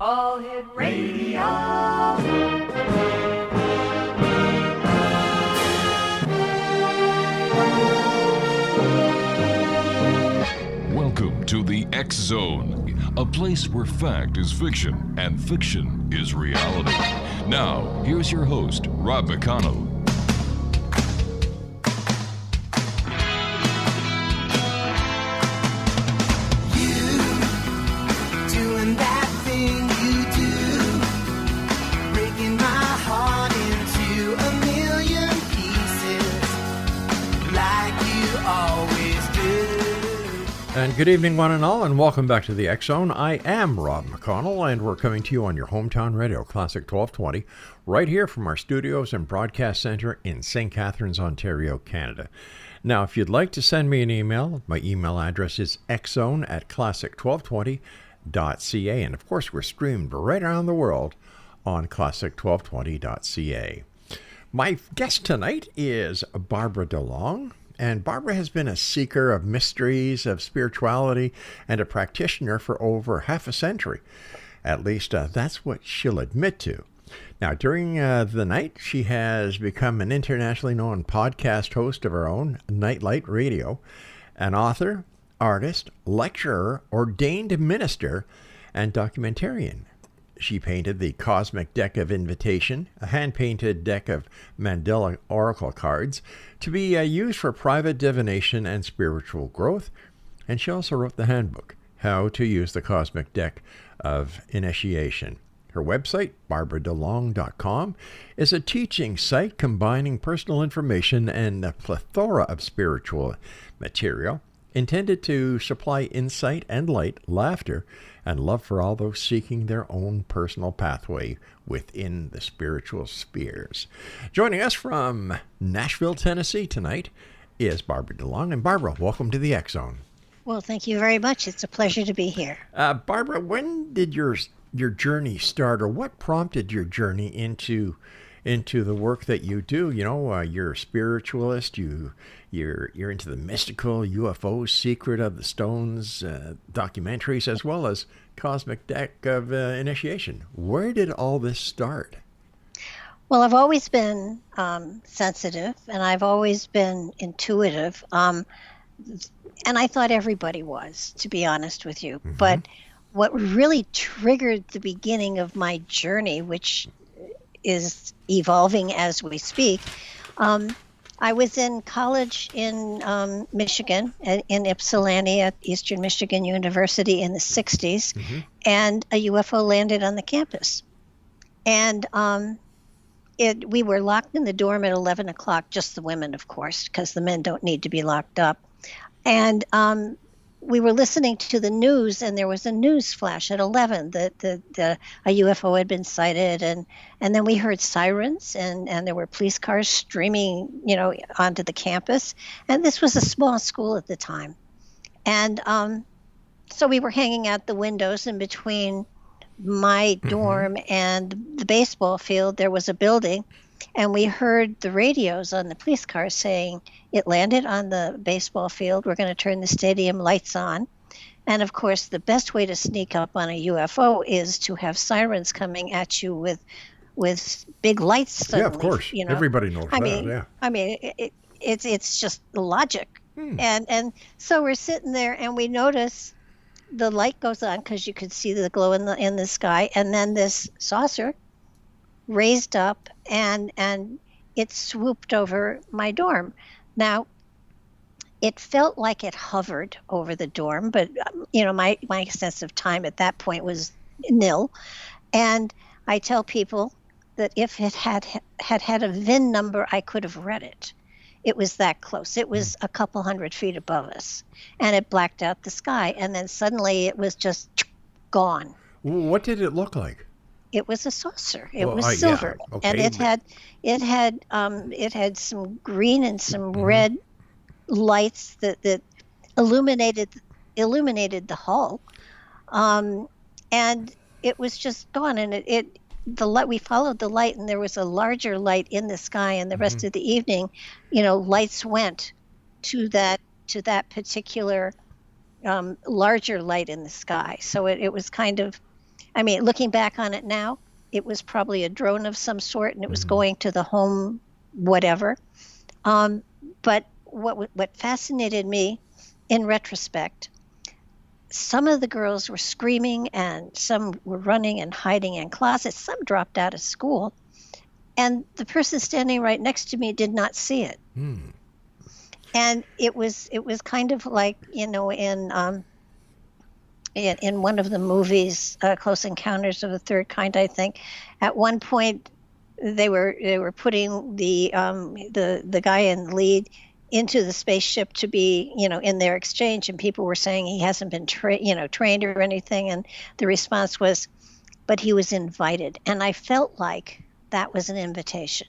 All Hit Radio. Welcome to the X Zone, a place where fact is fiction and fiction is reality. Now, here's your host, Rob McConnell. And good evening, one and all, and welcome back to the X Zone. I am Rob McConnell, and we're coming to you on your hometown radio, Classic 1220, right here from our studios and broadcast center in St. Catharines, Ontario, Canada. Now, if you'd like to send me an email, my email address is xzone@classic1220.ca, and of course, we're streamed right around the world on classic1220.ca. My guest tonight is Barbara DeLong. And Barbara has been a seeker of mysteries, of spirituality, and a practitioner for over half a century. At least that's what she'll admit to. Now, during the night, she has become an internationally known podcast host of her own, Nightlight Radio, an author, artist, lecturer, ordained minister, and documentarian. She painted the Cosmic Deck of Invitation, a hand-painted deck of Mandala oracle cards, to be used for private divination and spiritual growth. And she also wrote the handbook, How to Use the Cosmic Deck of Initiation. Her website, barbaradelong.com, is a teaching site combining personal information and a plethora of spiritual material intended to supply insight and light, laughter, and love for all those seeking their own personal pathway within the spiritual spheres. Joining us from Nashville, Tennessee tonight is Barbara DeLong. And Barbara, welcome to the X Zone. Well, thank you very much. It's a pleasure to be here. Barbara, when did your journey start, or what prompted your journey into the work that you do? You know, you're a spiritualist, you're into the mystical, UFOs, Secret of the Stones, documentaries, as well as Cosmic Deck of Initiation. Where did all this start? Well, I've always been sensitive, and I've always been intuitive, and I thought everybody was, to be honest with you. Mm-hmm. But what really triggered the beginning of my journey, which is evolving as we speak, I was in college in Michigan, in Ypsilanti at Eastern Michigan University in the 60s, mm-hmm. and a UFO landed on the campus. And we were locked in the dorm at 11 o'clock, just the women, of course, because the men don't need to be locked up. And we were listening to the news, and there was a news flash at 11 that a UFO had been sighted, and then we heard sirens, and there were police cars streaming, onto the campus. And this was a small school at the time, and so we were hanging out the windows in between my dorm mm-hmm. and the baseball field. There was a building, and we heard the radios on the police cars saying, it landed on the baseball field. We're going to turn the stadium lights on. And of course, the best way to sneak up on a UFO is to have sirens coming at you with big lights suddenly. Yeah, of course. Everybody knows that. Yeah. I mean, it's just logic. And so we're sitting there, and we notice the light goes on because you could see the glow in the sky, and then this saucer raised up and it swooped over my dorm. Now, it felt like it hovered over the dorm, but my sense of time at that point was nil. And I tell people that if it had a VIN number, I could have read it. It was that close. It was a couple 100 feet above us, and it blacked out the sky. And then suddenly it was just gone. What did it look like? It was a saucer. It was silver, yeah. Okay. And it had some green and some mm-hmm. red lights that illuminated the hull, and it was just gone. And we followed the light, and there was a larger light in the sky. And the rest mm-hmm. of the evening, lights went to that particular larger light in the sky. So it was kind of, I mean, looking back on it now, it was probably a drone of some sort, and it was going to the home, whatever. But what fascinated me, in retrospect, some of the girls were screaming, and some were running and hiding in closets. Some dropped out of school, and the person standing right next to me did not see it. And it was kind of like, in one of the movies, Close Encounters of the Third Kind, I think, at one point they were putting the guy in the lead into the spaceship to be, in their exchange, and people were saying he hasn't been trained or anything, and the response was, but he was invited. And I felt like that was an invitation.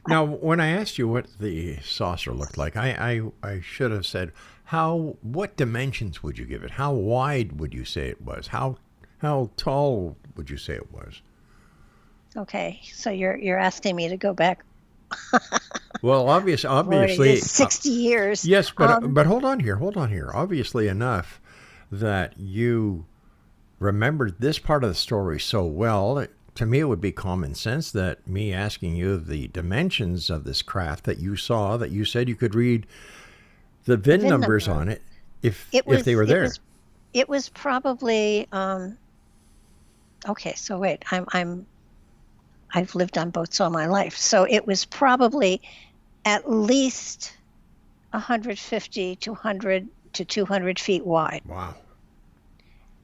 Now, when I asked you what the saucer looked like, I should have said, what dimensions would you give it? How wide would you say it was? How tall would you say it was? Okay, so you're asking me to go back. Well, obviously, 60 years. Yes, but hold on here. Obviously enough that you remembered this part of the story so well. To me, it would be common sense that me asking you the dimensions of this craft that you saw, that you said you could read the VIN numbers on it if they were there. It was probably okay. So wait, I've lived on boats all my life, so it was probably at least 150 to 100 to 200 feet wide. Wow.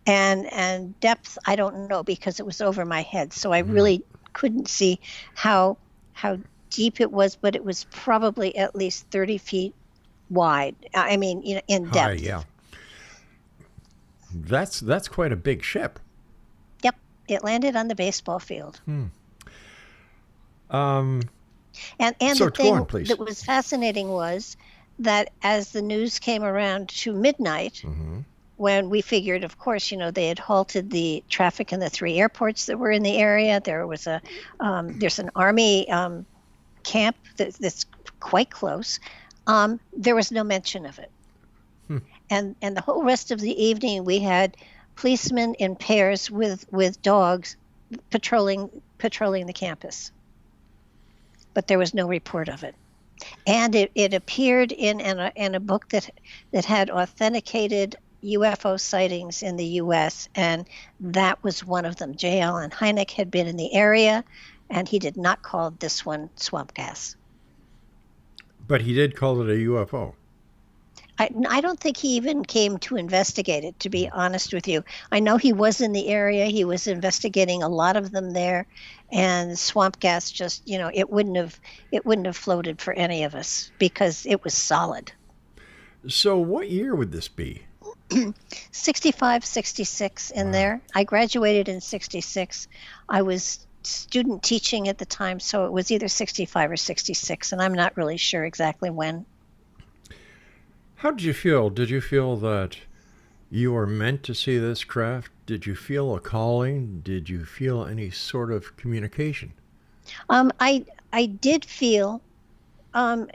And depth, I don't know, because it was over my head, so I really couldn't see how deep it was, but it was probably at least 30 feet wide. I mean, in depth. Yeah. That's quite a big ship. Yep, it landed on the baseball field. And so the thing that was fascinating was that as the news came around to midnight, when we figured, of course, they had halted the traffic in the 3 airports that were in the area. There was there's an Army camp that's quite close. There was no mention of it. And the whole rest of the evening, we had policemen in pairs with dogs patrolling the campus. But there was no report of it. And it appeared in a book that had authenticated UFO sightings in the U.S., and that was one of them. J. Allen Hynek had been in the area, and he did not call this one swamp gas. But he did call it a UFO. I don't think he even came to investigate it, to be honest with you. I know he was in the area. He was investigating a lot of them there, and swamp gas just, it wouldn't have floated for any of us because it was solid. So what year would this be? 65, 66 in there. I graduated in 66. I was student teaching at the time, so it was either 65 or 66, and I'm not really sure exactly when. How did you feel? Did you feel that you were meant to see this craft? Did you feel a calling? Did you feel any sort of communication? I did feel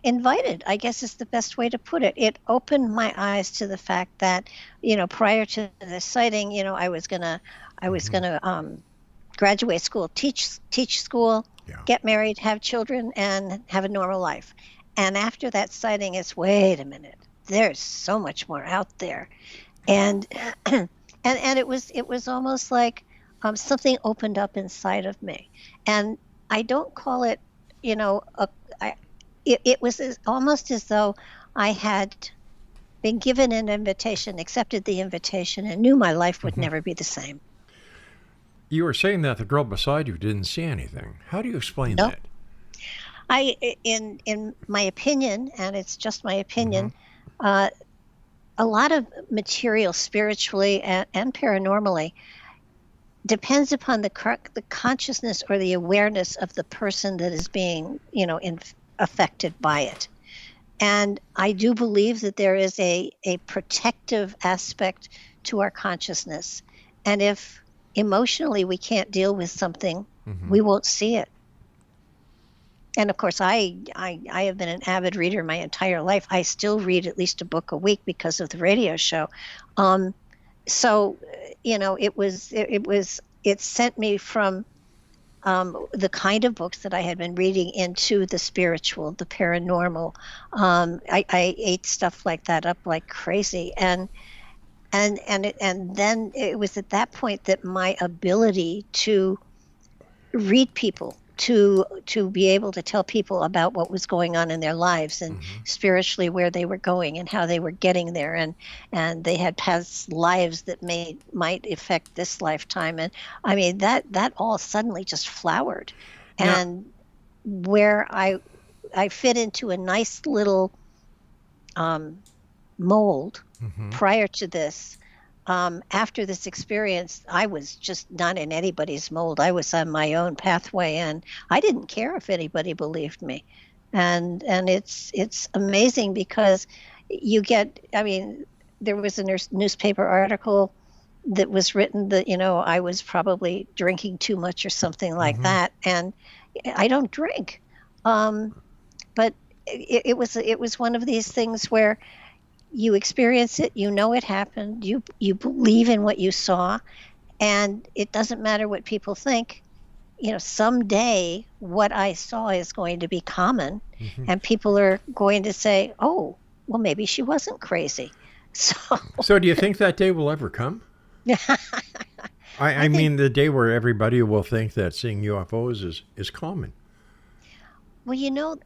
invited, I guess is the best way to put it. It opened my eyes to the fact that, prior to the sighting, I was gonna graduate school, teach school, get married, have children, and have a normal life. And after that sighting, it's wait a minute, there's so much more out there, and it was almost like something opened up inside of me, and I don't call it, it was almost as though I had been given an invitation, accepted the invitation, and knew my life would never be the same. You were saying that the girl beside you didn't see anything. How do you explain that? In my opinion, and it's just my opinion, a lot of material spiritually and paranormally depends upon the consciousness or the awareness of the person that is being, affected by it. And I do believe that there is a protective aspect to our consciousness. And if emotionally we can't deal with something, we won't see it. and of course, I have been an avid reader my entire life. I still read at least a book a week because of the radio show. So, it sent me from the kind of books that I had been reading into the spiritual, the paranormal. I ate stuff like that up like crazy, and then it was at that point that my ability to read people, to be able to tell people about what was going on in their lives and spiritually where they were going and how they were getting there, and they had past lives that might affect this lifetime, and I mean that all suddenly just flowered, and where I fit into a nice little mold prior to this. After this experience, I was just not in anybody's mold. I was on my own pathway, and I didn't care if anybody believed me. And it's amazing because you get, I mean, there was a newspaper article that was written that, I was probably drinking too much or something like that. And I don't drink. But it was one of these things where you experience it, it happened, you believe in what you saw, and it doesn't matter what people think. Someday what I saw is going to be common, and people are going to say, oh, well, maybe she wasn't crazy. So do you think that day will ever come? I mean, the day where everybody will think that seeing UFOs is common. Well,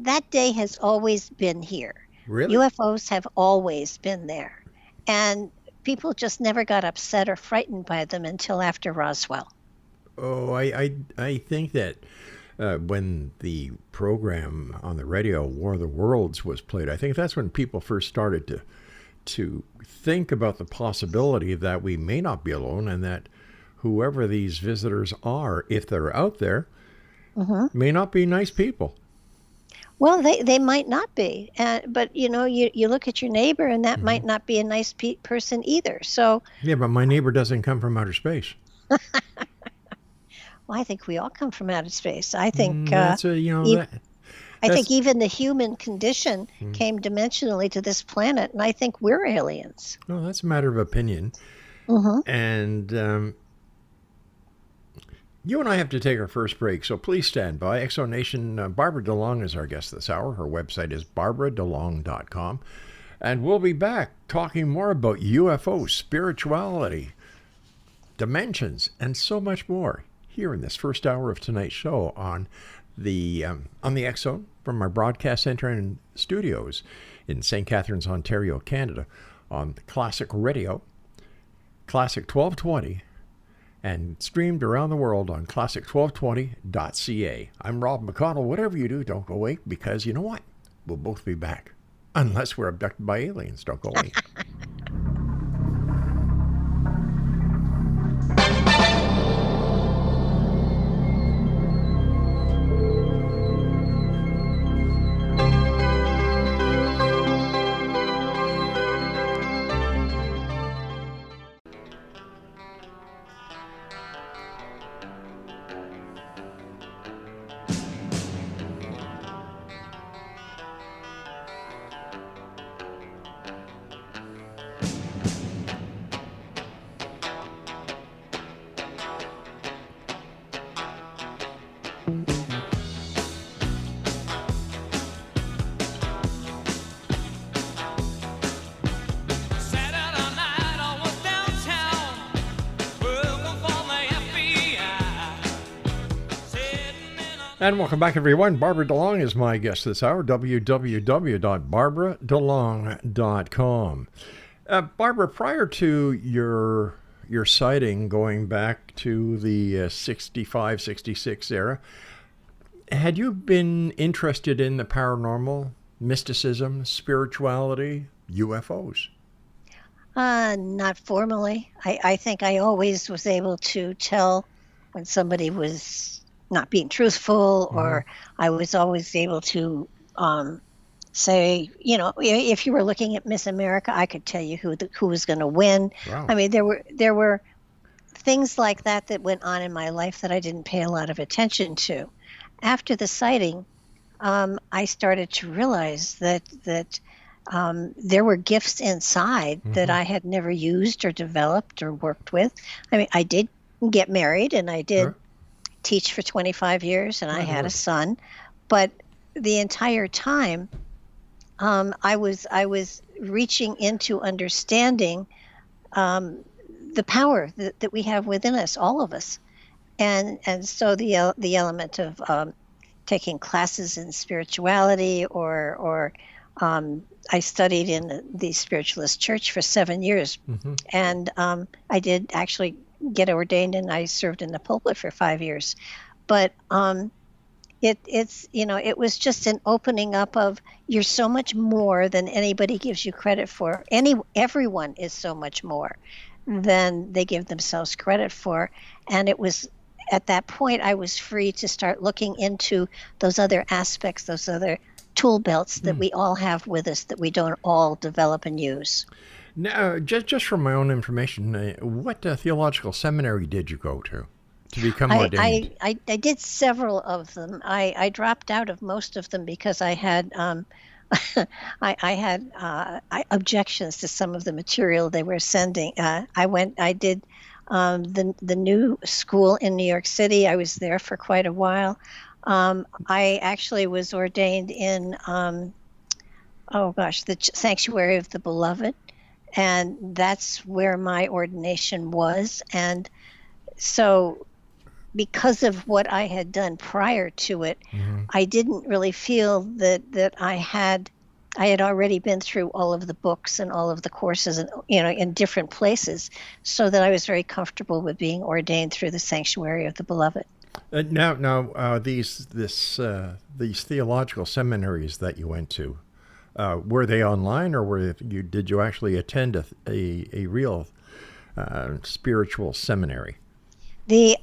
that day has always been here. Really? UFOs have always been there. And people just never got upset or frightened by them until after Roswell. Oh, I think that when the program on the radio, War of the Worlds, was played, I think that's when people first started to think about the possibility that we may not be alone, and that whoever these visitors are, if they're out there, may not be nice people. Well, they might not be, but you look at your neighbor, and that might not be a nice person either. So yeah, but my neighbor doesn't come from outer space. Well, I think we all come from outer space. I think I think even the human condition came dimensionally to this planet, and I think we're aliens. No, that's a matter of opinion. And you and I have to take our first break, so please stand by. Exo Nation, Barbara DeLong is our guest this hour. Her website is barbaradelong.com. And we'll be back talking more about UFO, spirituality, dimensions, and so much more here in this first hour of tonight's show on the Exo from our broadcast center and studios in St. Catharines, Ontario, Canada, on Classic Radio, Classic 1220, and streamed around the world on classic1220.ca. I'm Rob McConnell. Whatever you do, don't go away, because you know what? We'll both be back. Unless we're abducted by aliens. Don't go away. And welcome back, everyone. Barbara DeLong is my guest this hour, www.barbaradelong.com. Barbara, prior to your sighting going back to the 65, 66 era, had you been interested in the paranormal, mysticism, spirituality, UFOs? Not formally. I think I always was able to tell when somebody was not being truthful, or I was always able to say, if you were looking at Miss America, I could tell you who was going to win. Wow. I mean, there were things like that went on in my life that I didn't pay a lot of attention to. After the sighting, I started to realize that there were gifts inside that I had never used or developed or worked with. I mean, I did get married and I did Sure. teach for 25 years and I Right, had a right. son, but the entire time I was reaching into understanding the power that we have within us, all of us, and so the element of taking classes in spirituality or I studied in the spiritualist church for 7 years, and I did actually get ordained, and I served in the pulpit for 5 years. But it was just an opening up of you're so much more than anybody gives you credit for. Everyone is so much more than they give themselves credit for, and it was at that point I was free to start looking into those other aspects, those other tool belts that we all have with us that we don't all develop and use. Now, just for my own information, what theological seminary did you go to become I, ordained? I, I, I did several of them. I dropped out of most of them because I had I had objections to some of the material they were sending. I did the new school in New York City. I was there for quite a while. I actually was ordained in oh gosh, the Sanctuary of the Beloved, and that's where my ordination was. And so because of what I had done prior to it, I didn't really feel that I had already been through all of the books and all of the courses and in different places, so that I was very comfortable with being ordained through the Sanctuary of the Beloved. Now, these theological seminaries that you went to, were they online, or did you actually attend a real spiritual seminary? The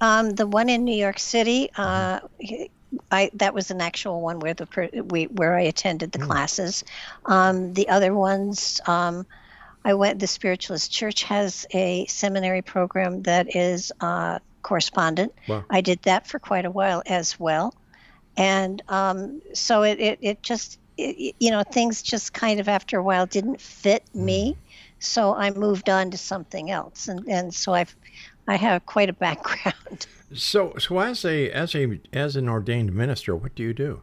one in New York City, that was an actual one where where I attended the classes. The other ones, the Spiritualist Church has a seminary program that is correspondent. Wow. I did that for quite a while as well, and so it just things just kind of after a while didn't fit me, so I moved on to something else, and so I have quite a background. So as an ordained minister, what do you do?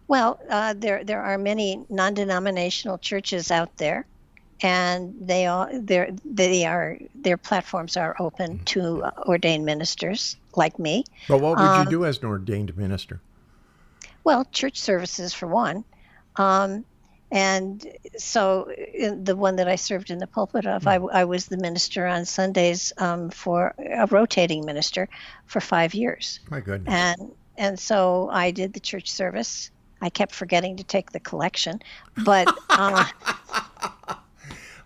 Well, there are many non-denominational churches out there, and their platforms are open to ordained ministers like me. But what would you do as an ordained minister? Well, church services for one, and so the one that I served in the pulpit of, I was the minister on Sundays, for a rotating minister for 5 years, My goodness. and so I did the church service. I kept forgetting to take the collection, but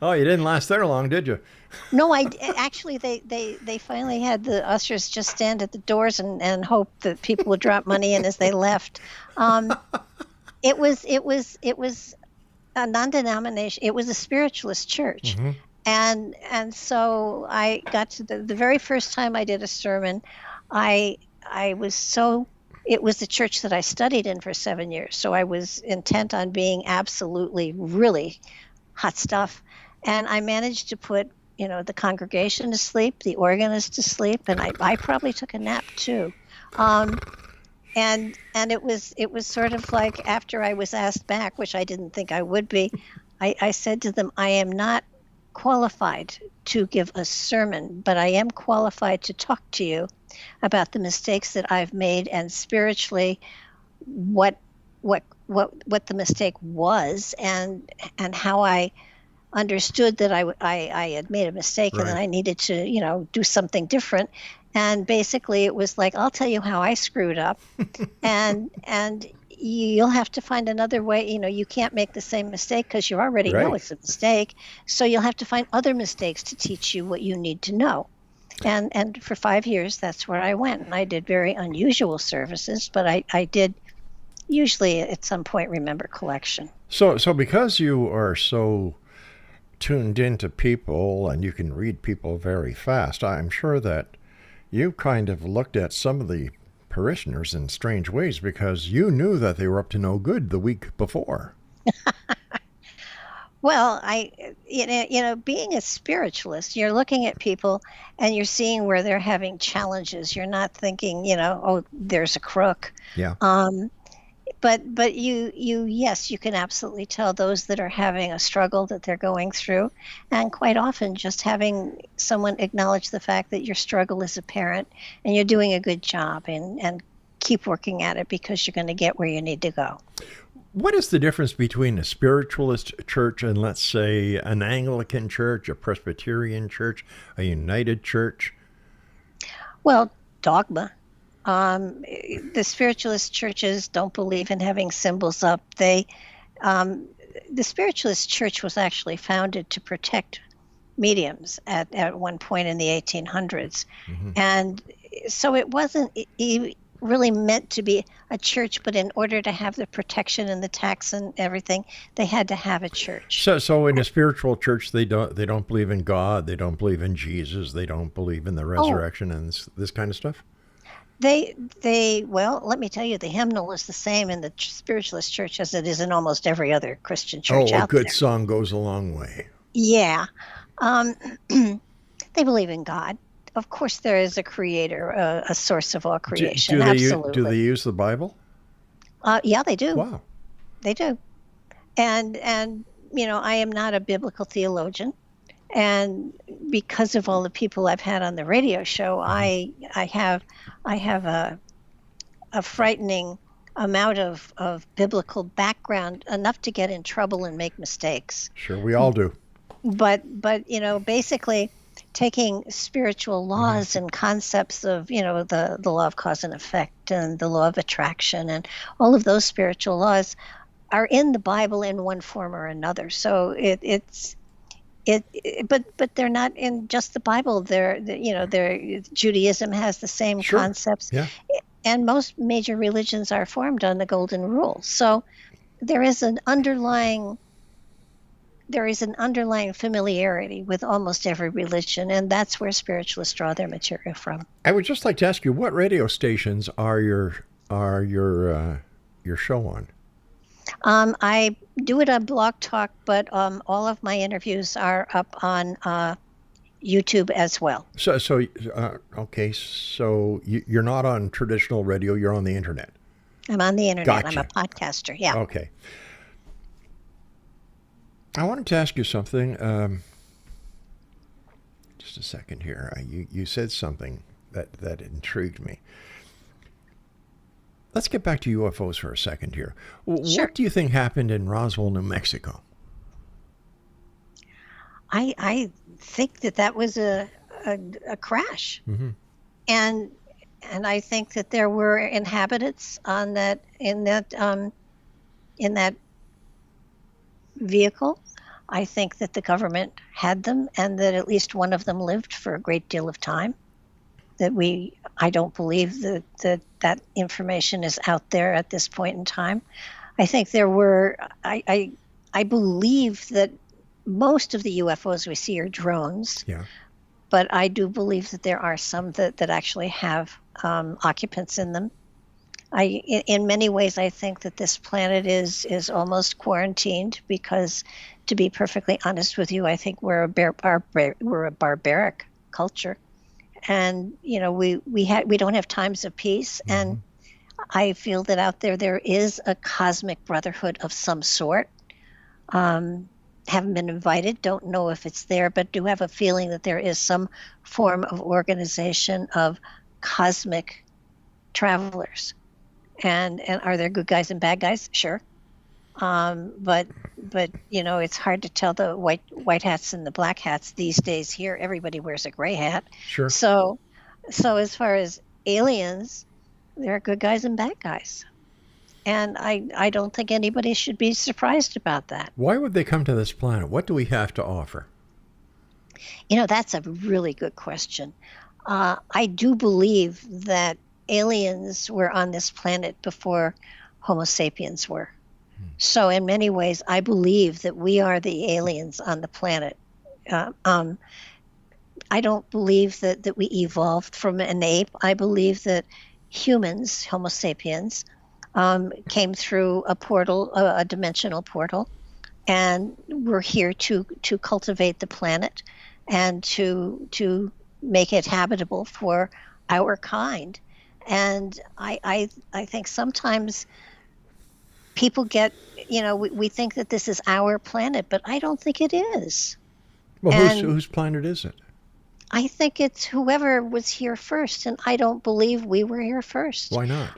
Oh, you didn't last there long, did you? no, actually they finally had the ushers just stand at the doors and hope that people would drop money in as they left. It was a non-denomination. It was a spiritualist church, and so I got to the very first time I did a sermon. I was so. It was the church that I studied in for 7 years, so I was intent on being absolutely, really hot stuff, and I managed to put the congregation to sleep, the organist to sleep, and I probably took a nap too. And it was sort of like after I was asked back, which I didn't think I would be, I said to them, I am not qualified to give a sermon, but I am qualified to talk to you about the mistakes that I've made, and spiritually what the mistake was, and how I understood that I had made a mistake, and that Right. I needed to do something different. And basically it was like, I'll tell you how I screwed up, and you'll have to find another way. You can't make the same mistake because you already know Right. it's a mistake, so you'll have to find other mistakes to teach you what you need to know. And for 5 years, that's where I went, and I did very unusual services, but I did usually at some point remember collection. So because you are so tuned into people and you can read people very fast, I'm sure that you kind of looked at some of the parishioners in strange ways because you knew that they were up to no good the week before. Well, being a spiritualist, you're looking at people and you're seeing where they're having challenges. You're not thinking, oh, there's a crook. Yeah. But yes, you can absolutely tell those that are having a struggle that they're going through, and quite often just having someone acknowledge the fact that your struggle is apparent and you're doing a good job and keep working at it because you're going to get where you need to go. What is the difference between a spiritualist church and, let's say, an Anglican church, a Presbyterian church, a United church? Well, dogma. The spiritualist churches don't believe in having symbols up. The spiritualist church was actually founded to protect mediums at one point in the 1800s. Mm-hmm. And so it wasn't really meant to be a church, but in order to have the protection and the tax and everything, they had to have a church. So in a spiritual church, they don't believe in God, they don't believe in Jesus, they don't believe in the resurrection and this kind of stuff? Well, let me tell you, the hymnal is the same in the spiritualist church as it is in almost every other Christian church out there. A good song goes a long way. Yeah. They believe in God. Of course, there is a creator, a source of all creation. Absolutely. Do they use the Bible? Yeah, they do. Wow. They do. And I am not a biblical theologian. And because of all the people I've had on the radio show, I have a frightening amount of biblical background, enough to get in trouble and make mistakes. Sure, we all do. But basically taking spiritual laws and concepts of, the law of cause and effect and the law of attraction and all of those spiritual laws are in the Bible in one form or another. So but they're not in just the Bible. Judaism has the same concepts. Yeah. And most major religions are formed on the Golden Rule. So there is an underlying familiarity with almost every religion, and that's where spiritualists draw their material from. I would just like to ask you, what radio stations are your show on? I do it on Blog Talk, but all of my interviews are up on YouTube as well. Okay, so you're not on traditional radio, you're on the internet. I'm on the internet. Gotcha. I'm a podcaster, yeah. Okay. I wanted to ask you something. Just a second here. You said something that intrigued me. Let's get back to UFOs for a second here. Sure. What do you think happened in Roswell, New Mexico? I think that was a crash, mm-hmm. and I think that there were inhabitants in that vehicle. I think that the government had them, and that at least one of them lived for a great deal of time. I don't believe that information is out there at this point in time. I think there were. I believe that most of the UFOs we see are drones. Yeah. But I do believe that there are some that actually have occupants in them. In many ways, I think that this planet is almost quarantined because, to be perfectly honest with you, I think we're a barbaric culture, and we don't have times of peace. Mm-hmm. And I feel that out there is a cosmic brotherhood of some sort. Haven't been invited, don't know if it's there, but do have a feeling that there is some form of organization of cosmic travelers. And are there good guys and bad guys? Sure. But it's hard to tell the white hats and the black hats these days. Here, everybody wears a gray hat. Sure. So as far as aliens, there are good guys and bad guys. And I don't think anybody should be surprised about that. Why would they come to this planet? What do we have to offer? That's a really good question. I do believe that aliens were on this planet before Homo sapiens were. So in many ways, I believe that we are the aliens on the planet. I don't believe that we evolved from an ape. I believe that humans, Homo sapiens, came through a portal, a dimensional portal, and we're here to cultivate the planet and to make it habitable for our kind. And I think sometimes people get, we think that this is our planet, but I don't think it is. Well, And whose planet is it? I think it's whoever was here first, and I don't believe we were here first. Why not?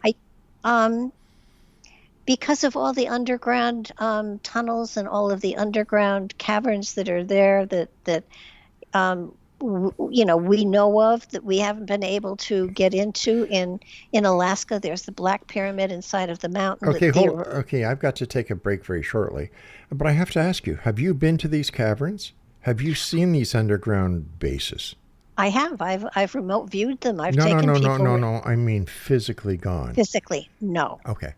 Because of all the underground tunnels and all of the underground caverns that are there that we know of, that we haven't been able to get into. In Alaska, there's the Black Pyramid inside of the mountain. Okay, I've got to take a break very shortly, but I have to ask you: have you been to these caverns? Have you seen these underground bases? I have. I've remote viewed them. I've No, taken people. No. I mean physically gone. Physically, no. Okay.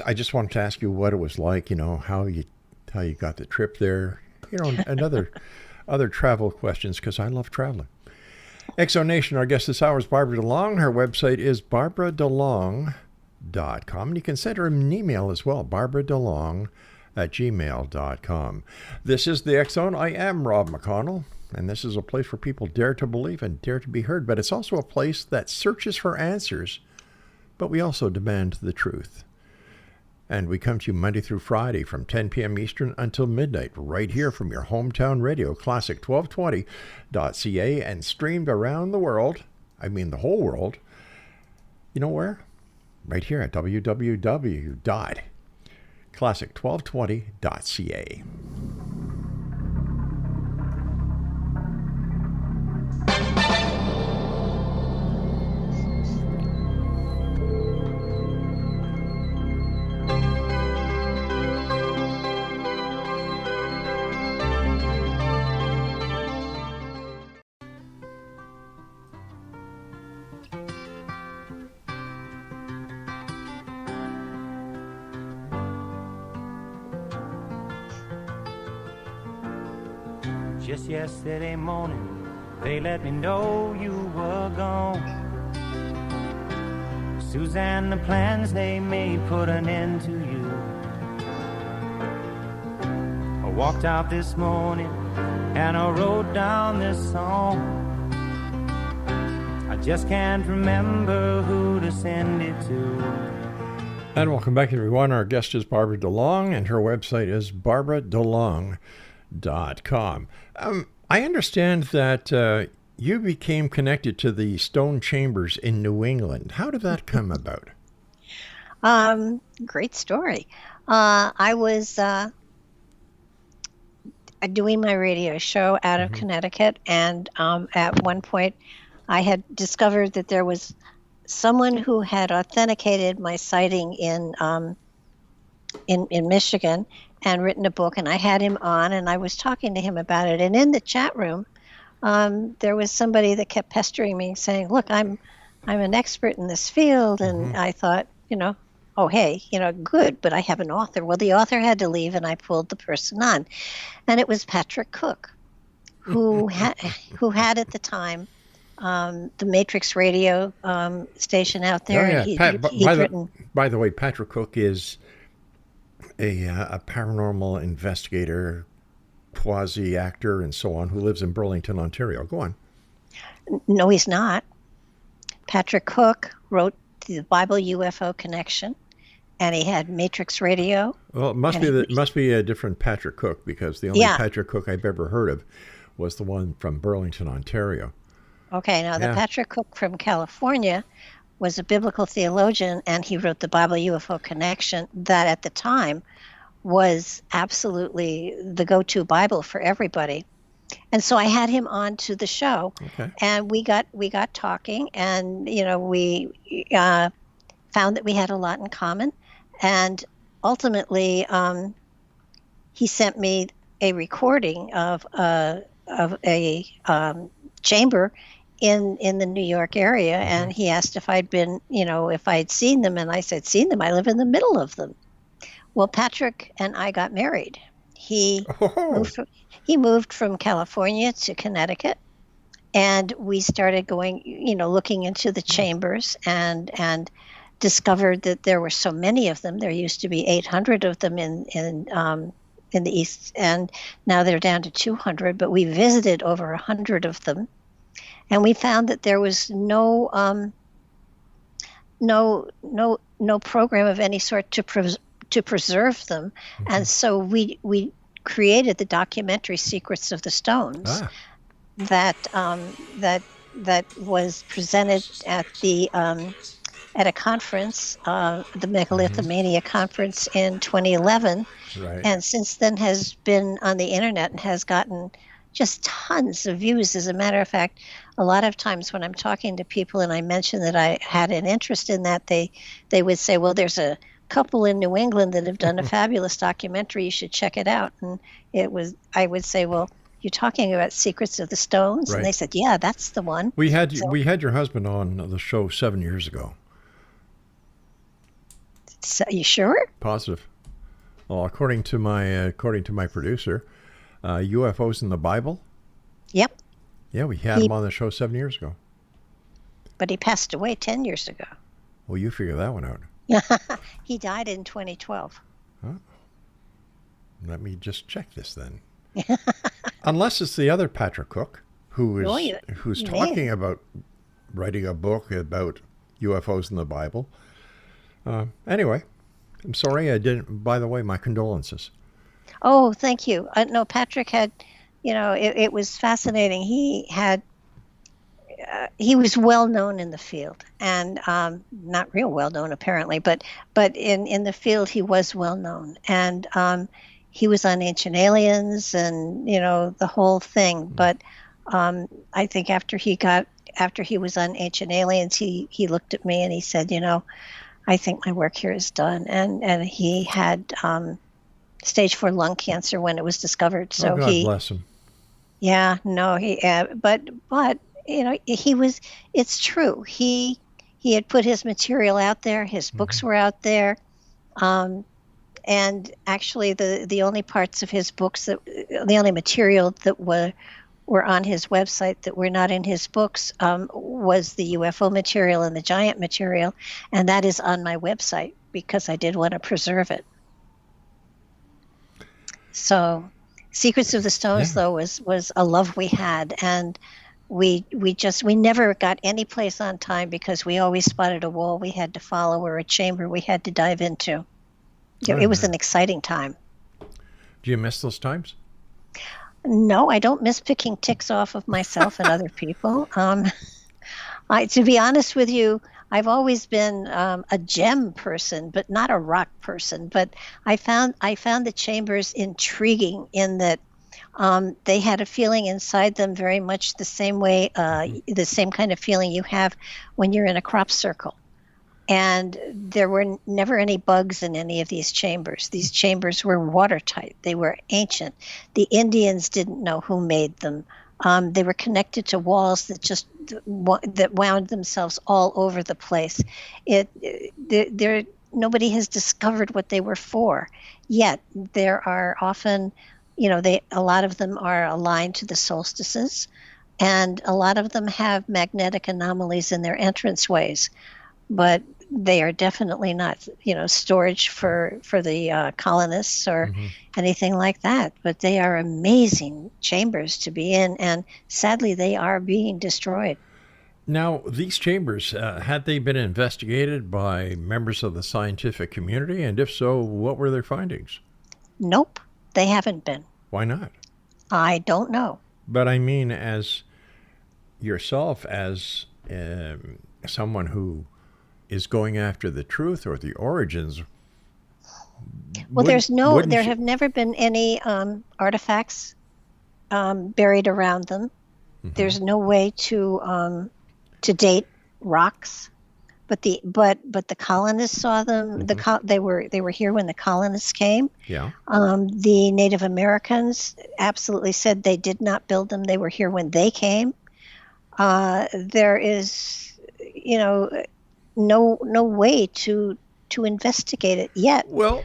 I just wanted to ask you what it was like. How you got the trip there. And other travel questions, because I love traveling. Exo Nation, our guest this hour is Barbara DeLong. Her website is barbaradelong.com. And you can send her an email as well, barbaradelong@gmail.com. This is the X Zone. I am Rob McConnell, and this is a place where people dare to believe and dare to be heard. But it's also a place that searches for answers, but we also demand the truth. And we come to you Monday through Friday from 10 p.m. Eastern until midnight, right here from your hometown radio, classic1220.ca, and streamed around the world. I mean the whole world. You know where? Right here at www.classic1220.ca. Just yesterday morning, they let me know you were gone. Suzanne, the plans they made put an end to you. I walked out this morning and I wrote down this song. I just can't remember who to send it to. And welcome back, everyone. Our guest is Barbara DeLong, and her website is barbaradelong.com. I understand that you became connected to the stone chambers in New England. How did that come about? Great story. I was doing my radio show out of Connecticut, and at one point I had discovered that there was someone who had authenticated my sighting in Michigan and written a book, and I had him on, and I was talking to him about it. And in the chat room, there was somebody that kept pestering me, saying, "Look, I'm an expert in this field." And I thought, oh, hey, good, but I have an author. Well, the author had to leave, and I pulled the person on, and it was Patrick Cook, who had at the time the Matrix radio station out there. Oh, yeah. By the way, Patrick Cook is a paranormal investigator, quasi-actor, and so on, who lives in Burlington, Ontario. Go on. No, he's not. Patrick Cook wrote the Bible UFO Connection, and he had Matrix Radio. Well, it must be a different Patrick Cook, because the only Patrick Cook I've ever heard of was the one from Burlington, Ontario. Okay, now the Patrick Cook from California was a biblical theologian, and he wrote the Bible UFO Connection, that at the time was absolutely the go-to Bible for everybody. And so I had him on to the show, and we got talking, and we found that we had a lot in common, and ultimately he sent me a recording of a chamber in the New York area, and he asked if I'd been, if I'd seen them, and I said, seen them? I live in the middle of them. Well, Patrick and I got married. He moved from California to Connecticut, And we started going, looking into the chambers and discovered that there were so many of them. There used to be 800 of them in the East, and now they're down to 200. But we visited over 100 of them, and we found that there was no program of any sort to preserve them, and so we created the documentary Secrets of the Stones that was presented at a conference, the Megalithomania conference in 2011, Right. and since then has been on the internet and has gotten just tons of views. As a matter of fact, a lot of times when I'm talking to people and I mention that I had an interest in that, they would say, well, there's a couple in New England that have done a fabulous documentary. You should check it out. And I would say, well, you're talking about Secrets of the Stones? Right. And they said, yeah, that's the one. We had your husband on the show 7 years ago. So, you sure? Positive. Well, according to my producer, UFOs in the Bible. Yep. Yeah, we had him on the show 7 years ago. But he passed away 10 years ago. Well, you figure that one out. He died in 2012. Huh? Let me just check this then. Unless it's the other Patrick Cook who's talking about writing a book about UFOs in the Bible. Anyway, I'm sorry I didn't. By the way, my condolences. Oh, thank you. No, Patrick had, it was fascinating. He was well known in the field, and not real well known apparently, but in the field he was well known, and he was on Ancient Aliens and the whole thing. But I think after he was on Ancient Aliens, he looked at me and he said, I think my work here is done, and he had stage 4 lung cancer when it was discovered. So God bless him. Yeah, no, but he was. It's true. He had put his material out there. His books were out there, and actually, the only parts of his books the only material that were on his website that were not in his books was the UFO material and the giant material, and that is on my website because I did want to preserve it. So, Secrets of the Stones, though, was a love we had, and we never got any place on time because we always spotted a wall we had to follow or a chamber we had to dive into. It was an exciting time. Do you miss those times? No, I don't miss picking ticks off of myself and other people. To be honest with you, I've always been a gem person, but not a rock person. But I found the chambers intriguing in that they had a feeling inside them very much the same way, the same kind of feeling you have when you're in a crop circle. And there were never any bugs in any of these chambers. These chambers were watertight. They were ancient. The Indians didn't know who made them. They were connected to walls that wound themselves all over the place. Nobody has discovered what they were for yet. There are often, a lot of them are aligned to the solstices, and a lot of them have magnetic anomalies in their entranceways. But they are definitely not, storage for the colonists or anything like that. But they are amazing chambers to be in, and sadly, they are being destroyed. Now, these chambers, had they been investigated by members of the scientific community? And if so, what were their findings? Nope, they haven't been. Why not? I don't know. But I mean, as yourself, as someone who is going after the truth or the origins. Well, there have never been any artifacts buried around them. There's no way to date rocks, but the colonists saw them. They were here when the colonists came. Yeah. The Native Americans absolutely said they did not build them. They were here when they came. There is, no way to investigate it yet. Well,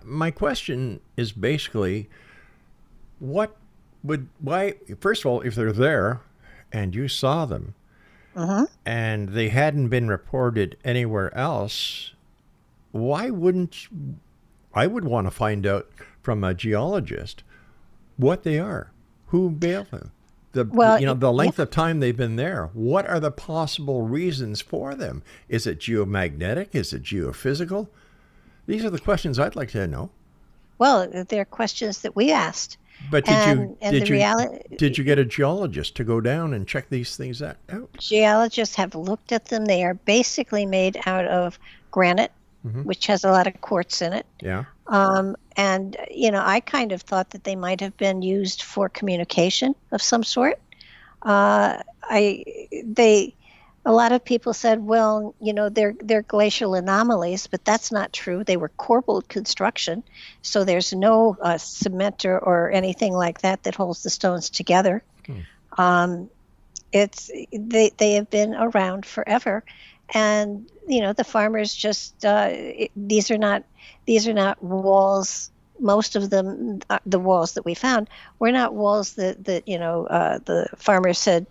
my question is basically, why? First of all, if they're there, and you saw them, Mm-hmm. and they hadn't been reported anywhere else, why wouldn't I would want to find out from a geologist what they are, who built them, Well, the yeah. length of time they've been there. What are the possible reasons for them? Is it geomagnetic? Is it geophysical? These are the questions I'd like to know. Well, they're questions that we asked. But And the did you get a geologist to go down and check these things out? geologists have looked at them. They are basically made out of granite, which has a lot of quartz in it. Yeah. And I kind of thought that they might have been used for communication of some sort. A lot of people said, well, they're glacial anomalies, but that's not true. They were corbelled construction, so there's no cement or anything like that holds the stones together. They have been around forever, and the farmers just these are not walls. Most of them, the walls that we found, were not walls that the farmers said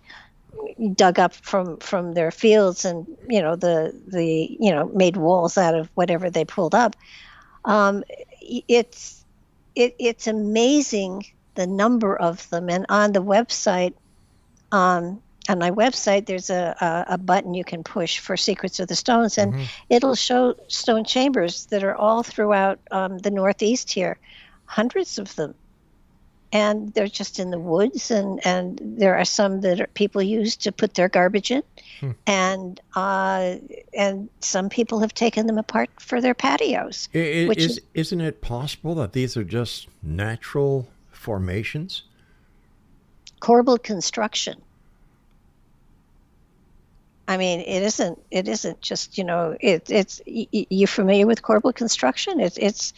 dug up from their fields and made walls out of whatever they pulled up. It's amazing the number of them, and on the website, on my website, there's a button you can push for Secrets of the Stones, and it'll show stone chambers that are all throughout the Northeast here, hundreds of them. And they're just in the woods, and there are some that people use to put their garbage in, and some people have taken them apart for their patios. Isn't it possible that these are just natural formations? Corbelled construction. I mean, it isn't just it's you familiar with corbelled construction? It's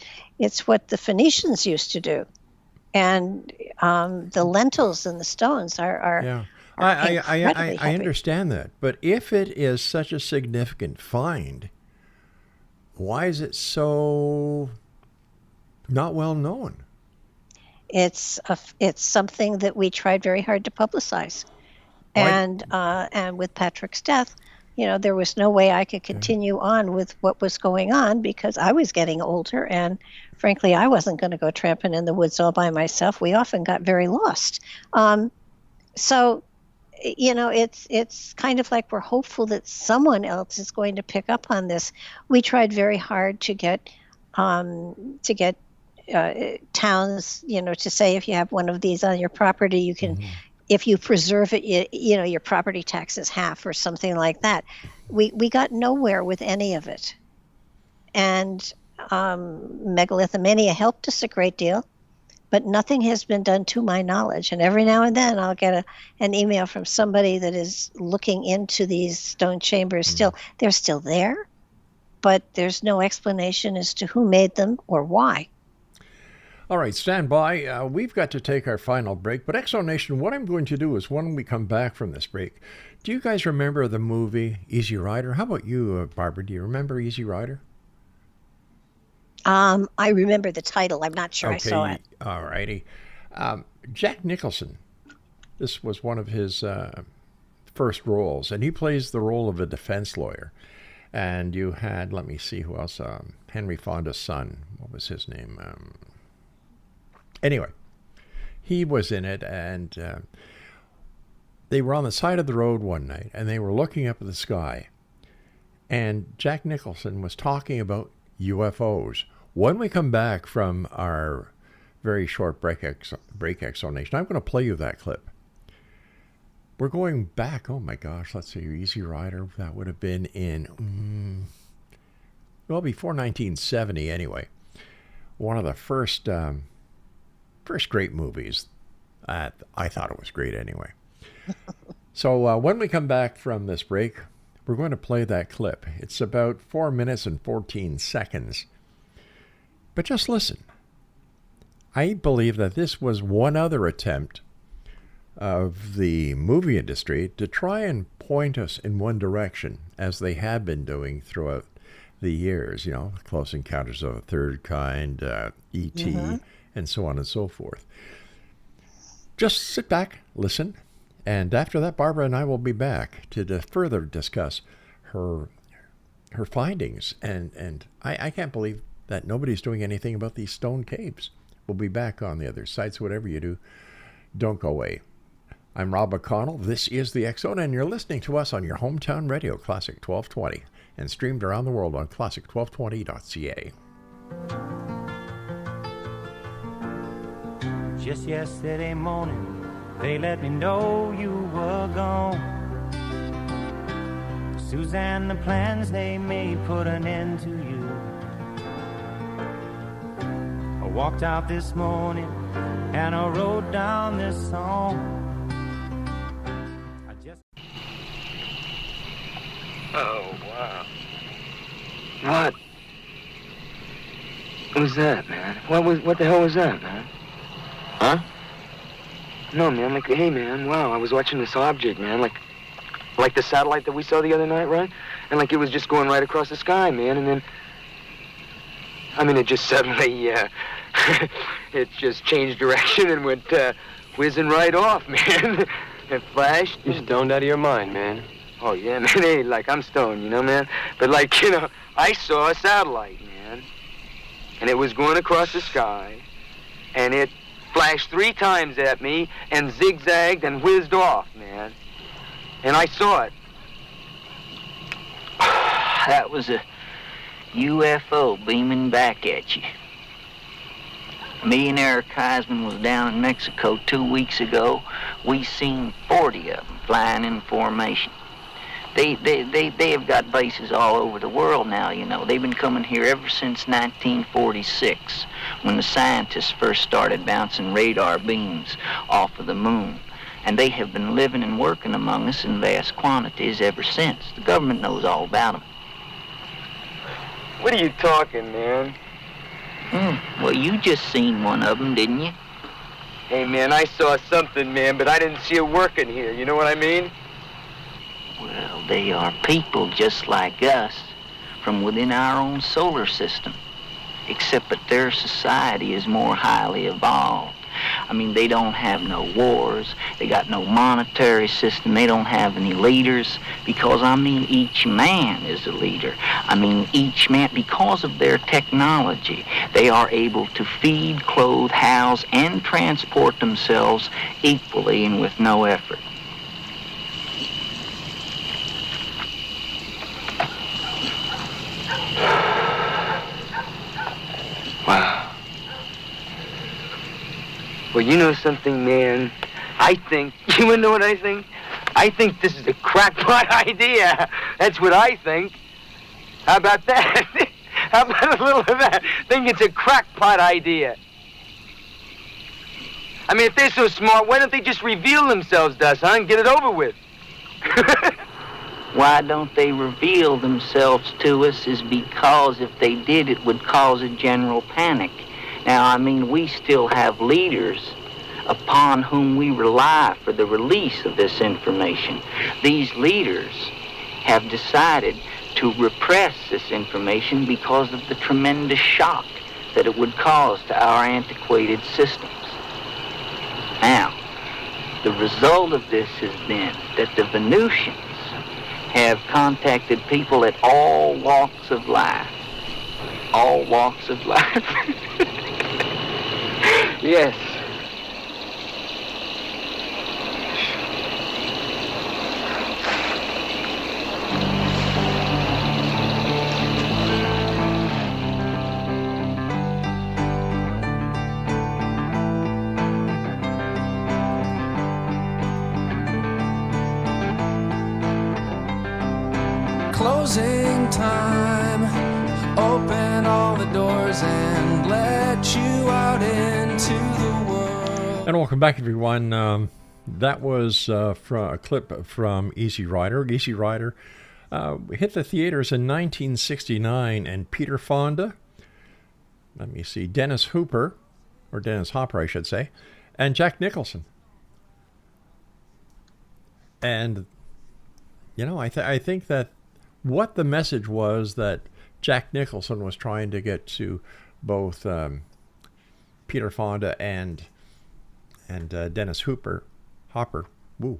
what the Phoenicians used to do. And the lentils and the stones are yeah. I I understand that, but if it is such a significant find, why is it so not well known? It's something that we tried very hard to publicize, and with Patrick's death, there was no way I could continue on with what was going on because I was getting older, and frankly, I wasn't going to go tramping in the woods all by myself. We often got very lost. So, it's kind of like we're hopeful that someone else is going to pick up on this. We tried very hard to get towns, to say if you have one of these on your property, you can. If you preserve it, your property tax is half or something like that. We got nowhere with any of it. And megalithomania helped us a great deal, but nothing has been done to my knowledge. And every now and then I'll get an email from somebody that is looking into these stone chambers. They're still there, but there's no explanation as to who made them or why. All right, stand by. We've got to take our final break. But Exonation, what I'm going to do is when we come back from this break, do you guys remember the movie Easy Rider? How about you, Barbara? Do you remember Easy Rider? I remember the title. I'm not sure I saw it. All righty. Jack Nicholson. This was one of his first roles, and he plays the role of a defense lawyer. And you had, let me see who else, Henry Fonda's son. What was his name? Anyway, he was in it, and they were on the side of the road one night, and they were looking up at the sky. And Jack Nicholson was talking about UFOs. When we come back from our very short break explanation, I'm going to play you that clip. We're going back, oh my gosh, let's see, Easy Rider, that would have been in, before 1970 anyway. One of the first great movies. I thought it was great anyway. So when we come back from this break, we're going to play that clip. It's about 4 minutes and 14 seconds. But just listen. I believe that this was one other attempt of the movie industry to try and point us in one direction, as they have been doing throughout the years, Close Encounters of the Third Kind, E.T., and so on and so forth. Just sit back, listen, And after that, Barbara and I will be back to further discuss her findings. And I can't believe that nobody's doing anything about these stone caves. We'll be back on the other side, so whatever you do, don't go away. I'm Rob McConnell. This is the X Zone, and you're listening to us on your hometown radio, Classic 1220, and streamed around the world on classic1220.ca. Just yesterday morning, they let me know you were gone. Suzanne, the plans they made put an end to you. I walked out this morning and I wrote down this song. Oh, wow. What? What was that, man? What the hell was that, man? Huh? No, man, like, hey, man, wow, I was watching this object, man, like the satellite that we saw the other night, right? And, like, it was just going right across the sky, man, and then, I mean, it just suddenly, it just changed direction and went, whizzing right off, man. It flashed. You're stoned out of your mind, man. Oh, yeah, man, hey, like, I'm stoned, you know, man? But, like, you know, I saw a satellite, man, and it was going across the sky, and it flashed 3 times at me and zigzagged and whizzed off, man. And I saw it. That was a UFO beaming back at you. Me and Eric Heisman was down in Mexico 2 weeks ago. We seen 40 of them flying in formation. They have got bases all over the world now, you know. They've been coming here ever since 1946, when the scientists first started bouncing radar beams off of the moon. And they have been living and working among us in vast quantities ever since. The government knows all about them. What are you talking, man? Well, you just seen one of them, didn't you? Hey, man, I saw something, man, but I didn't see it working here. You know what I mean? Well, they are people just like us from within our own solar system, except that their society is more highly evolved. I mean, they don't have no wars, they got no monetary system, they don't have any leaders, because, I mean, each man is a leader. I mean, each man, because of their technology, they are able to feed, clothe, house, and transport themselves equally and with no effort. Wow. Well, you know something, man? I think, you wanna know what I think? I think this is a crackpot idea. That's what I think. How about that? How about a little of that? I think it's a crackpot idea. I mean, if they're so smart, why don't they just reveal themselves to us, huh, and get it over with? Why don't they reveal themselves to us is because if they did, it would cause a general panic. Now, I mean, we still have leaders upon whom we rely for the release of this information. These leaders have decided to repress this information because of the tremendous shock that it would cause to our antiquated systems. Now, the result of this has been that the Venusians have contacted people at all walks of life. All walks of life. Yes. Closing time. Open all the doors and let you out into the world. And welcome back, everyone. That was from a clip from Easy Rider. Easy Rider hit the theaters in 1969, and Peter Fonda, let me see, Dennis Hopper, I should say, and Jack Nicholson. And, you know, I think that what the message was that Jack Nicholson was trying to get to both Peter Fonda and Dennis Hopper. Woo,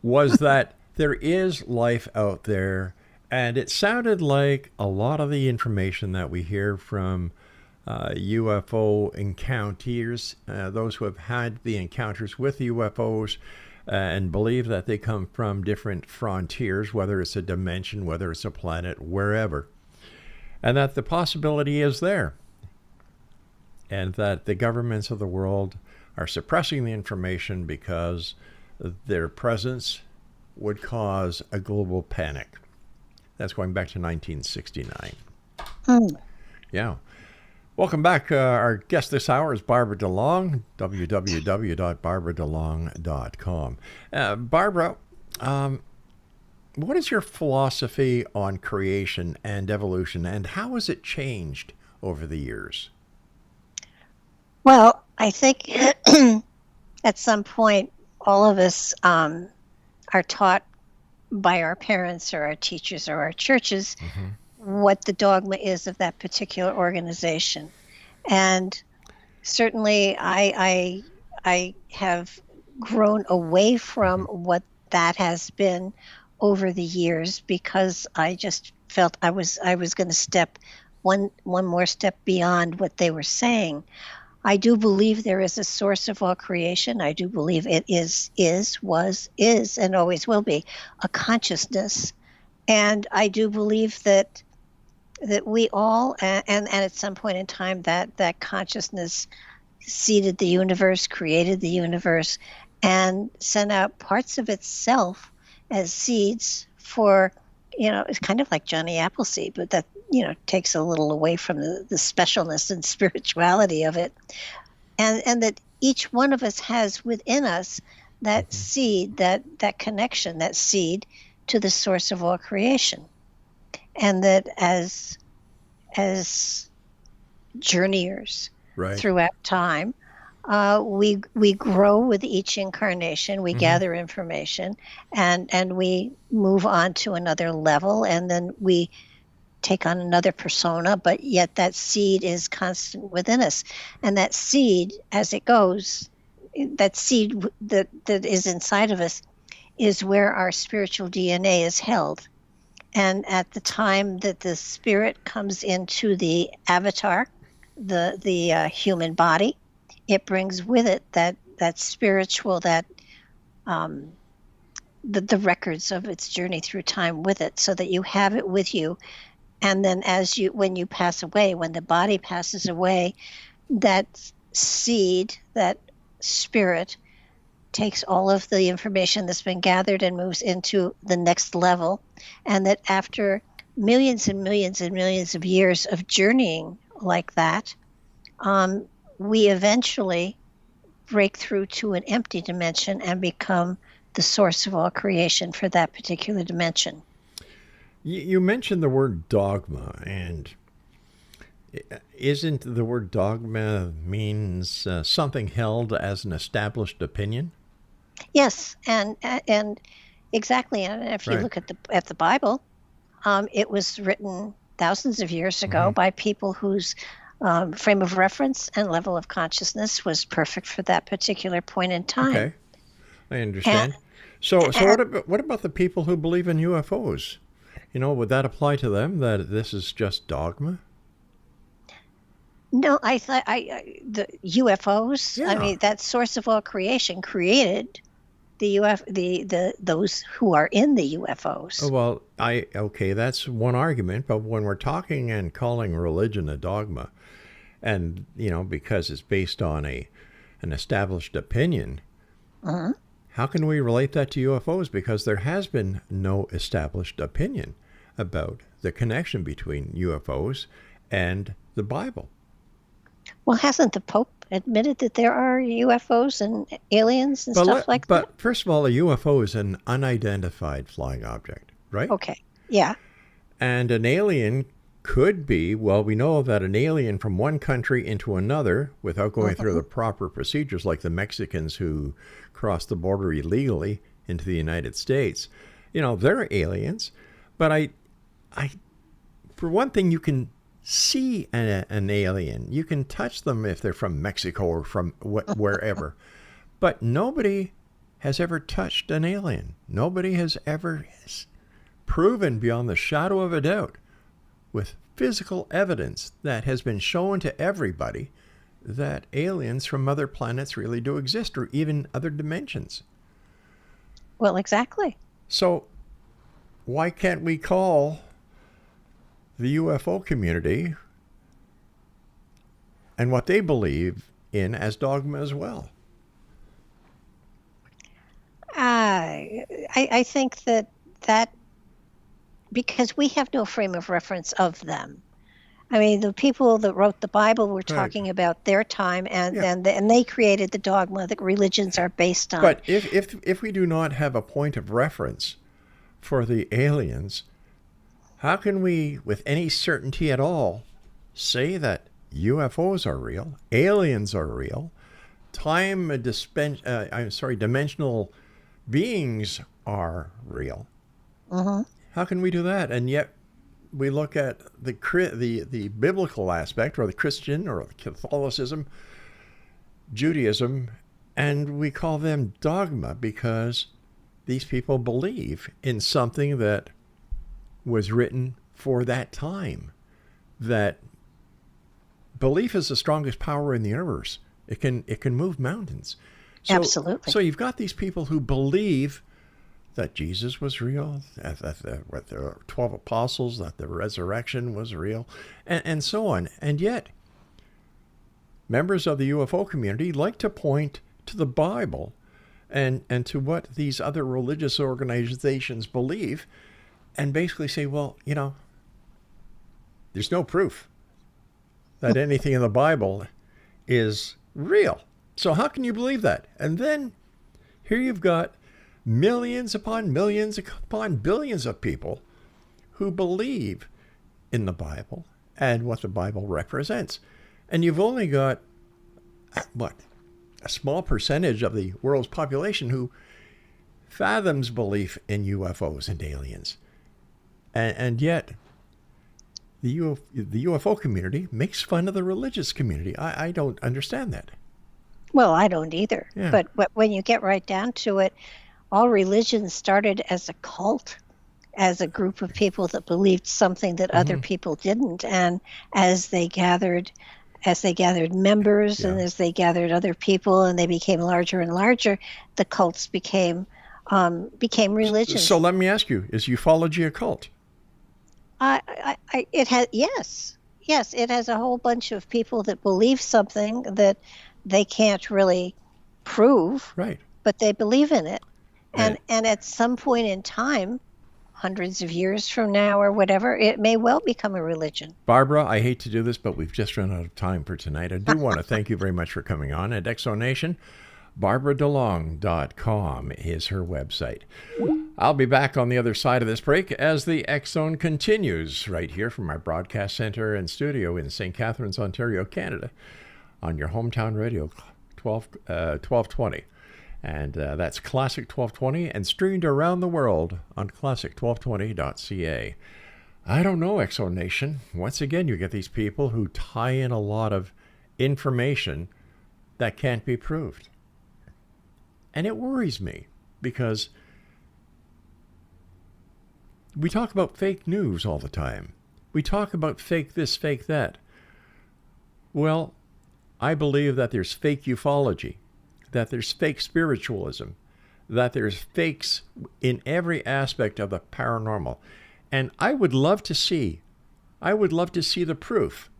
was that there is life out there, and it sounded like a lot of the information that we hear from UFO encounters, those who have had the encounters with UFOs and believe that they come from different frontiers, whether it's a dimension, whether it's a planet, wherever, and that the possibility is there, and that the governments of the world are suppressing the information because their presence would cause a global panic. That's going back to 1969. Yeah. Welcome back. Our guest this hour is Barbara DeLong, www.barbaradelong.com. Barbara, what is your philosophy on creation and evolution, and how has it changed over the years? Well, I think at some point, all of us are taught by our parents or our teachers or our churches what the dogma is of that particular organization. And certainly I have grown away from what that has been over the years, because I just felt I was going to step one more step beyond what they were saying. I do believe there is a source of all creation. I do believe it is, was, is, and always will be a consciousness. And I do believe that we all, and at some point in time, that consciousness seeded the universe, created the universe, and sent out parts of itself as seeds for, it's kind of like Johnny Appleseed, but that, takes a little away from the specialness and spirituality of it. And that each one of us has within us that seed, that connection, that seed to the source of all creation. And that as journeyers throughout time, we grow with each incarnation. We gather information, and we move on to another level, and then we take on another persona, but yet that seed is constant within us. And that seed, as it goes, that seed that is inside of us is where our spiritual DNA is held. And at the time that the spirit comes into the avatar, the human body, it brings with it that spiritual, the records of its journey through time with it, so that you have it with you. And then when you pass away, when the body passes away, that seed, that spirit, takes all of the information that's been gathered and moves into the next level. And that after millions and millions and millions of years of journeying like that, we eventually break through to an empty dimension and become the source of all creation for that particular dimension. You mentioned the word dogma, and isn't the word dogma means something held as an established opinion? Yes, and exactly. And if you look at the Bible, it was written thousands of years ago by people whose frame of reference and level of consciousness was perfect for that particular point in time. Okay, I understand. So what about the people who believe in UFOs? Would that apply to them, that this is just dogma? No, I thought the UFOs. Yeah. I mean, that source of all creation created those who are in the UFOs. Oh, well, okay, that's one argument. But when we're talking and calling religion a dogma, and because it's based on an established opinion, how can we relate that to UFOs? Because there has been no established opinion about the connection between UFOs and the Bible. Well, hasn't the Pope admitted that there are UFOs and aliens and stuff like that? But first of all, a UFO is an unidentified flying object, right? Okay, yeah. And an alien could be, well, we know that an alien from one country into another, without going through the proper procedures, like the Mexicans who crossed the border illegally into the United States, they're aliens. But I for one thing, you can see an alien. You can touch them if they're from Mexico or from wherever. But nobody has ever touched an alien. Nobody has ever proven beyond the shadow of a doubt with physical evidence that has been shown to everybody that aliens from other planets really do exist, or even other dimensions. Well, exactly. So why can't we call the UFO community and what they believe in as dogma as well? I think that because we have no frame of reference of them. I mean, the people that wrote the Bible were talking about their time, and they created the dogma that religions are based on. But if we do not have a point of reference for the aliens, how can we, with any certainty at all, say that UFOs are real, aliens are real, dimensional beings are real? Mm-hmm. How can we do that? And yet we look at the biblical aspect, or the Christian, or Catholicism, Judaism, and we call them dogma because these people believe in something that was written for that time. That belief is the strongest power in the universe. It can move mountains. So, absolutely. So you've got these people who believe that Jesus was real, that with the 12 apostles, that the resurrection was real, and so on. And yet, members of the UFO community like to point to the Bible and to what these other religious organizations believe, and basically say, well, there's no proof that anything in the Bible is real. So how can you believe that? And then here you've got millions upon millions upon billions of people who believe in the Bible and what the Bible represents. And you've only got, a small percentage of the world's population who fathoms belief in UFOs and aliens. And yet, the UFO community makes fun of the religious community. I don't understand that. Well, I don't either. Yeah. But when you get right down to it, all religions started as a cult, as a group of people that believed something that other people didn't. And as they gathered members, and as they gathered other people, and they became larger and larger, the cults became religions. So let me ask you: is ufology a cult? It has, yes, it has a whole bunch of people that believe something that they can't really prove, right? But they believe in it, and at some point in time, hundreds of years from now or whatever, it may well become a religion. Barbara, I hate to do this, but we've just run out of time for tonight. I do want to thank you very much for coming on. At ExoNation, BarbaraDeLong.com is her website. I'll be back on the other side of this break as the X Zone continues right here from our broadcast center and studio in St. Catharines, Ontario, Canada, on your hometown radio, 1220. And that's Classic 1220 and streamed around the world on classic1220.ca. I don't know, ExoNation. Once again, you get these people who tie in a lot of information that can't be proved. And it worries me because we talk about fake news all the time. We talk about fake this, fake that. Well, I believe that there's fake ufology, that there's fake spiritualism, that there's fakes in every aspect of the paranormal. And I would love to see the proof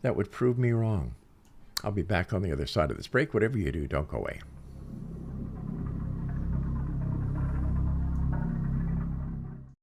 that would prove me wrong. I'll be back on the other side of this break. Whatever you do, don't go away.